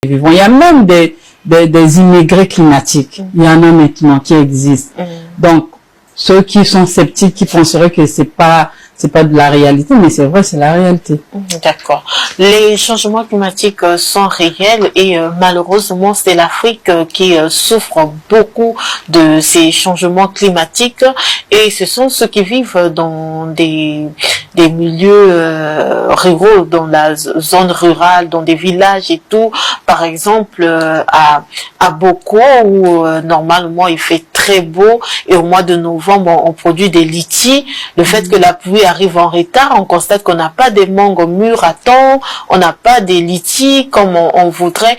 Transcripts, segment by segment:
vivons. Il y a même des immigrés climatiques. Il y en a maintenant qui existent. Donc, ceux qui sont sceptiques, qui penseraient que c'est pas de la réalité, mais c'est vrai, c'est la réalité. D'accord. Les changements climatiques sont réels et malheureusement, c'est l'Afrique qui souffre beaucoup de ces changements climatiques et ce sont ceux qui vivent dans des milieux ruraux, dans la zone rurale, dans des villages et tout. Par exemple, à Boko, où normalement il fait très beau et au mois de novembre, on produit des litchis. Le fait que la pluie arrive en retard, on constate qu'on n'a pas des mangues mûres à temps, on n'a pas des litchis comme on voudrait.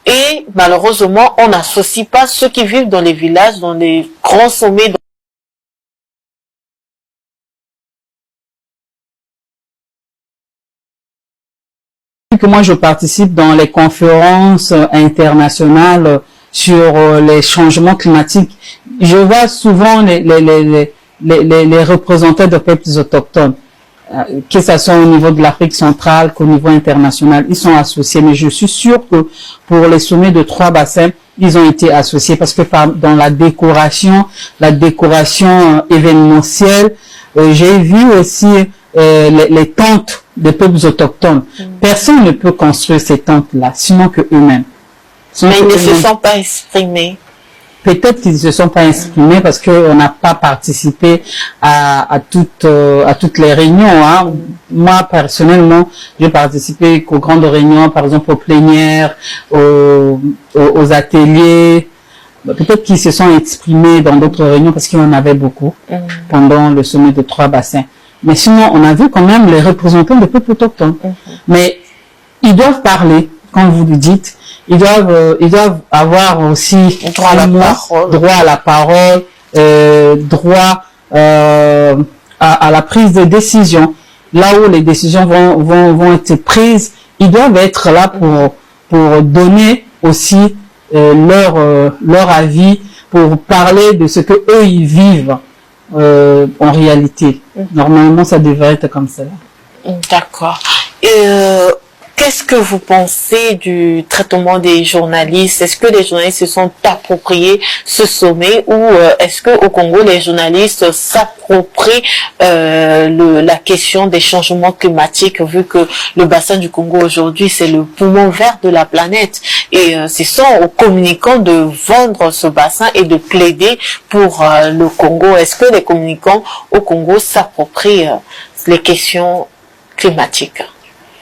Et malheureusement, on n'associe pas ceux qui vivent dans les villages, dans les grands sommets. Que moi, je participe dans les conférences internationales sur les changements climatiques. Je vois souvent les représentants de peuples autochtones, que ce soit au niveau de l'Afrique centrale qu'au niveau international, ils sont associés. Mais je suis sûr que pour les sommets de 3 bassins, ils ont été associés parce que dans la décoration événementielle, j'ai vu aussi les tentes des peuples autochtones. Personne ne peut construire ces tentes-là, sinon que eux-mêmes. Mais ils ne se sont pas exprimés. Peut-être qu'ils ne se sont pas exprimés parce qu'on n'a pas participé à toutes les réunions. Hein. Moi, personnellement, j'ai participé aux grandes réunions, par exemple aux plénières, aux ateliers. Peut-être qu'ils se sont exprimés dans d'autres réunions parce qu'il y en avait beaucoup pendant le sommet de 3 bassins. Mais sinon, on a vu quand même les représentants des peuples autochtones. Mais ils doivent parler, comme vous le dites. Ils doivent avoir aussi droit à la parole, droit à la prise de décision. Là où les décisions vont être prises, ils doivent être là pour donner aussi leur avis, pour parler de ce que eux ils vivent en réalité. Normalement, ça devrait être comme ça. D'accord. Qu'est-ce que vous pensez du traitement des journalistes? Est-ce que les journalistes se sont appropriés ce sommet ou est-ce que au Congo les journalistes s'approprient la question des changements climatiques, vu que le bassin du Congo aujourd'hui c'est le poumon vert de la planète et ce sont aux communicants de vendre ce bassin et de plaider pour le Congo? Est-ce que les communicants au Congo s'approprient les questions climatiques?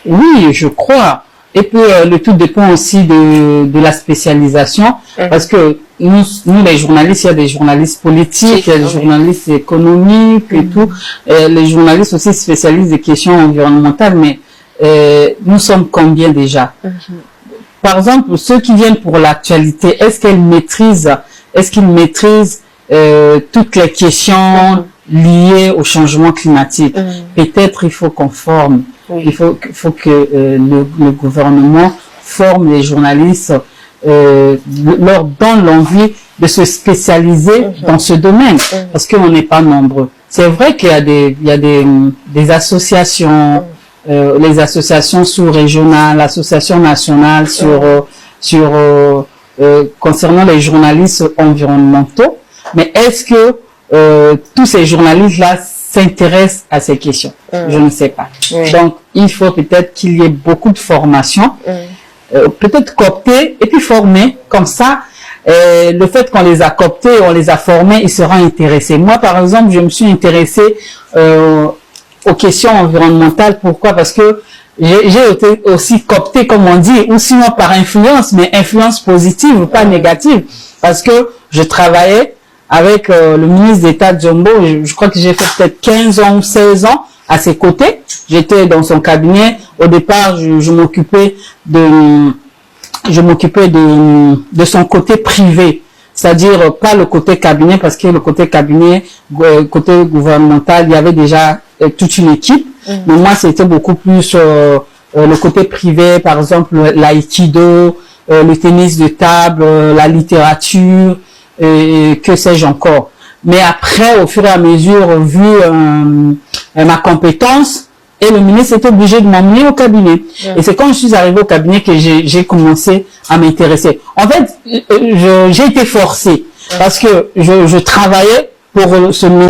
Oui, je crois. Et puis, le tout dépend aussi de la spécialisation. Parce que nous, les journalistes, il y a des journalistes politiques, il y a des journalistes économiques et tout. Les journalistes aussi spécialisent des questions environnementales, mais nous sommes combien déjà? Par exemple, ceux qui viennent pour l'actualité, est-ce qu'ils maîtrisent toutes les questions liées au changement climatique? Peut-être il faut qu'on forme. Il faut que le gouvernement forme les journalistes, leur donne l'envie de se spécialiser dans ce domaine, parce qu'on n'est pas nombreux. C'est vrai qu'il y a des associations, les associations sous-régionales, l'association nationale concernant les journalistes environnementaux, mais est-ce que tous ces journalistes-là s'intéressent à ces questions? Je ne sais pas. Donc, il faut peut-être qu'il y ait beaucoup de formation, peut-être coopter et puis former. Comme ça, le fait qu'on les a cooptés, on les a formés, ils seront intéressés. Moi, par exemple, je me suis intéressée aux questions environnementales. Pourquoi? Parce que j'ai été aussi cooptée, comme on dit, ou sinon par influence, mais influence positive, pas négative. Parce que je travaillais avec le ministre d'État Jumbo, je crois que j'ai fait peut-être 15 ans ou 16 ans à ses côtés. J'étais dans son cabinet. Au départ, je m'occupais de son côté privé. C'est-à-dire pas le côté cabinet, parce que le côté cabinet, côté gouvernemental, il y avait déjà toute une équipe. Mais moi, c'était beaucoup plus le côté privé, par exemple l'aïkido, le tennis de table, la littérature, et que sais-je encore. Mais après, au fur et à mesure, vu ma compétence, Et le ministre était obligé de m'emmener au cabinet. Et c'est quand je suis arrivée au cabinet que j'ai commencé à m'intéresser. En fait, j'ai été forcée parce que je travaillais pour ce ministère.